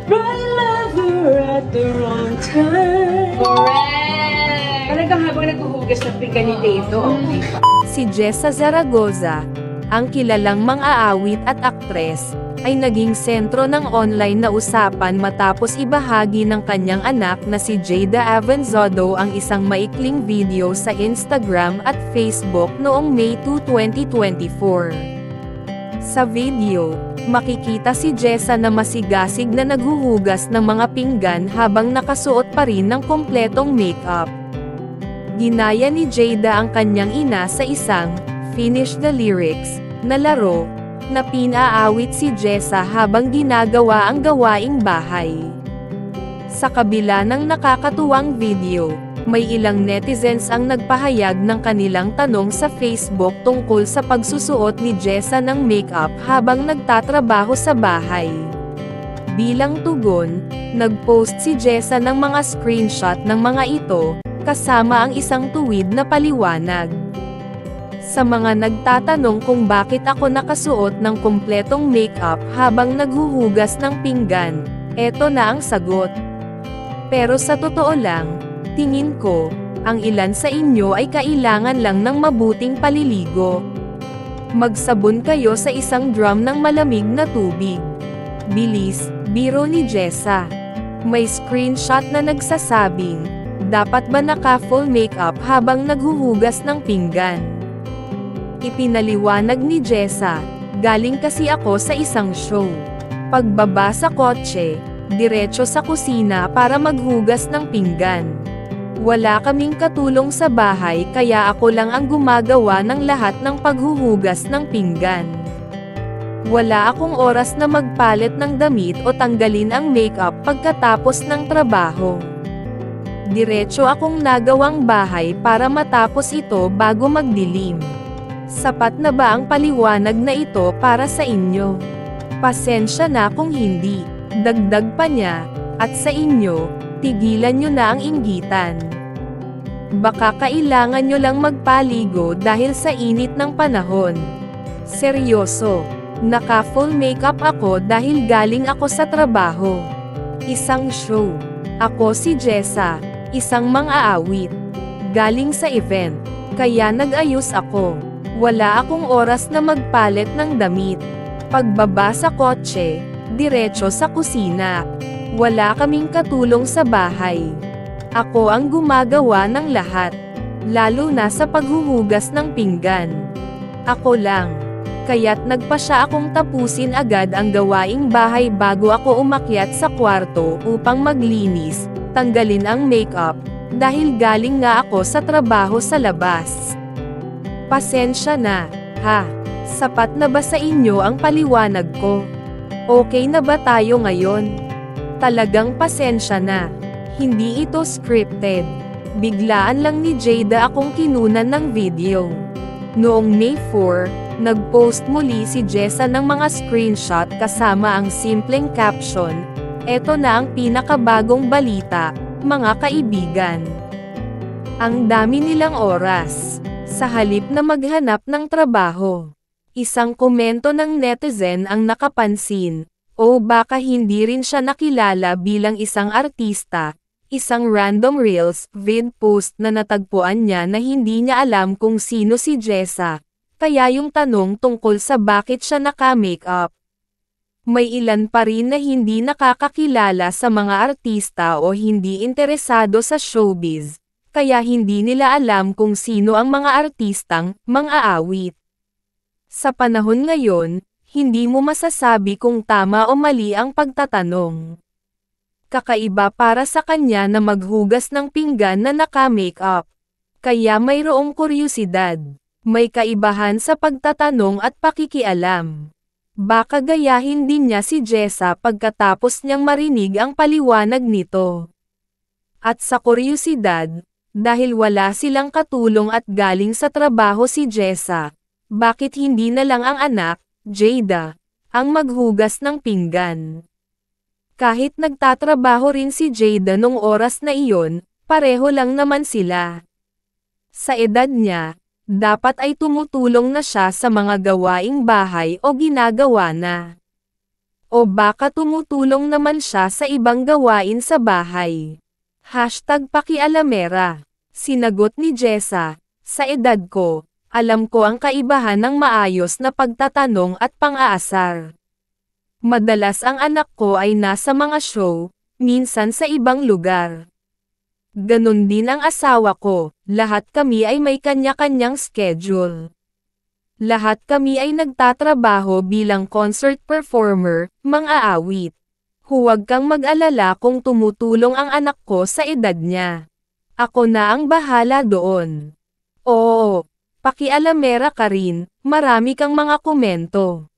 Right lover at the wrong time. Correct! Talagang habang naghuhugas ng pinggan ni Tato. Si Jessa Zaragoza, ang kilalang mang-aawit at aktres, ay naging sentro ng online na usapan matapos ibahagi ng kanyang anak na si Jada Avanzodo ang isang maikling video sa Instagram at Facebook noong May 2, 2024. Sa video, makikita si Jessa na masigasig na naghuhugas ng mga pinggan habang nakasuot pa rin ng kompletong makeup. Ginaya ni Jada ang kanyang ina sa isang "Finish the Lyrics" na laro, na pinaawit si Jessa habang ginagawa ang gawaing bahay. Sa kabila ng nakakatuwang video, may ilang netizens ang nagpahayag ng kanilang tanong sa Facebook tungkol sa pagsusuot ni Jessa ng makeup habang nagtatrabaho sa bahay. Bilang tugon, nag-post si Jessa ng mga screenshot ng mga ito, kasama ang isang tuwid na paliwanag. Sa mga nagtatanong kung bakit ako nakasuot ng kumpletong makeup habang naghuhugas ng pinggan, eto na ang sagot. Pero sa totoo lang, tingin ko, ang ilan sa inyo ay kailangan lang ng mabuting paliligo. Magsabon kayo sa isang drum ng malamig na tubig. Bilis, biro ni Jessa. May screenshot na nagsasabing, dapat ba naka-full makeup habang naghuhugas ng pinggan? Ipinaliwanag ni Jessa, galing kasi ako sa isang show. Pagbaba sa kotse, diretso sa kusina para maghugas ng pinggan. Wala kaming katulong sa bahay kaya ako lang ang gumagawa ng lahat ng paghuhugas ng pinggan. Wala akong oras na magpalit ng damit o tanggalin ang makeup pagkatapos ng trabaho. Diretso akong nagawang bahay para matapos ito bago magdilim. Sapat na ba ang paliwanag na ito para sa inyo? Pasensya na kung hindi. Dagdag pa niya, at sa inyo, tigilan nyo na ang inggitan. Baka kailangan nyo lang magpaligo dahil sa init ng panahon. Seryoso, naka-full makeup ako dahil galing ako sa trabaho. Isang show. Ako si Jessa, isang mang-aawit. Galing sa event, kaya nag-ayos ako. Wala akong oras na magpalit ng damit. Pagbaba sa kotse, diretso sa kusina. Wala kaming katulong sa bahay. Ako ang gumagawa ng lahat. Lalo na sa paghuhugas ng pinggan. Ako lang. Kaya't nagpasya akong tapusin agad ang gawaing bahay bago ako umakyat sa kwarto upang maglinis, tanggalin ang makeup, dahil galing nga ako sa trabaho sa labas. Pasensya na, ha? Sapat na ba sa inyo ang paliwanag ko? Okay na ba tayo ngayon? Talagang pasensya na. Hindi ito scripted. Biglaan lang ni Jada akong kinunan ng video. Noong May 4, nag-post muli si Jessa ng mga screenshot kasama ang simpleng caption, "Eto na ang pinakabagong balita, mga kaibigan. Ang dami nilang oras." Sa halip na maghanap ng trabaho. Isang komento ng netizen ang nakapansin, o baka hindi rin siya nakilala bilang isang artista. Isang random reels vid post na natagpuan niya na hindi niya alam kung sino si Jessa, kaya yung tanong tungkol sa bakit siya naka-makeup. May ilan pa rin na hindi nakakakilala sa mga artista o hindi interesado sa showbiz, kaya hindi nila alam kung sino ang mga artistang mang-aawit. Sa panahon ngayon, hindi mo masasabi kung tama o mali ang pagtatanong. Kakaiba para sa kanya na maghugas ng pinggan na naka-makeup. Kaya mayroong kuryosidad. May kaibahan sa pagtatanong at pakikialam. Baka gayahin din niya si Jessa pagkatapos niyang marinig ang paliwanag nito. At sa kuryosidad, dahil wala silang katulong at galing sa trabaho si Jessa, bakit hindi na lang ang anak, Jada, ang maghugas ng pinggan? Kahit nagtatrabaho rin si Jada nung oras na iyon, pareho lang naman sila. Sa edad niya, dapat ay tumutulong na siya sa mga gawaing bahay o ginagawa na. O baka tumutulong naman siya sa ibang gawain sa bahay. #pakialamera. Sinagot ni Jessa, sa edad ko, alam ko ang kaibahan ng maayos na pagtatanong at pang-aasar. Madalas ang anak ko ay nasa mga show, minsan sa ibang lugar. Ganon din ang asawa ko, lahat kami ay may kanya-kanyang schedule. Lahat kami ay nagtatrabaho bilang concert performer, mang-aawit. Huwag kang mag-alala kung tumutulong ang anak ko sa edad niya. Ako na ang bahala doon. Oo, pakialamera ka rin, marami kang mga komento.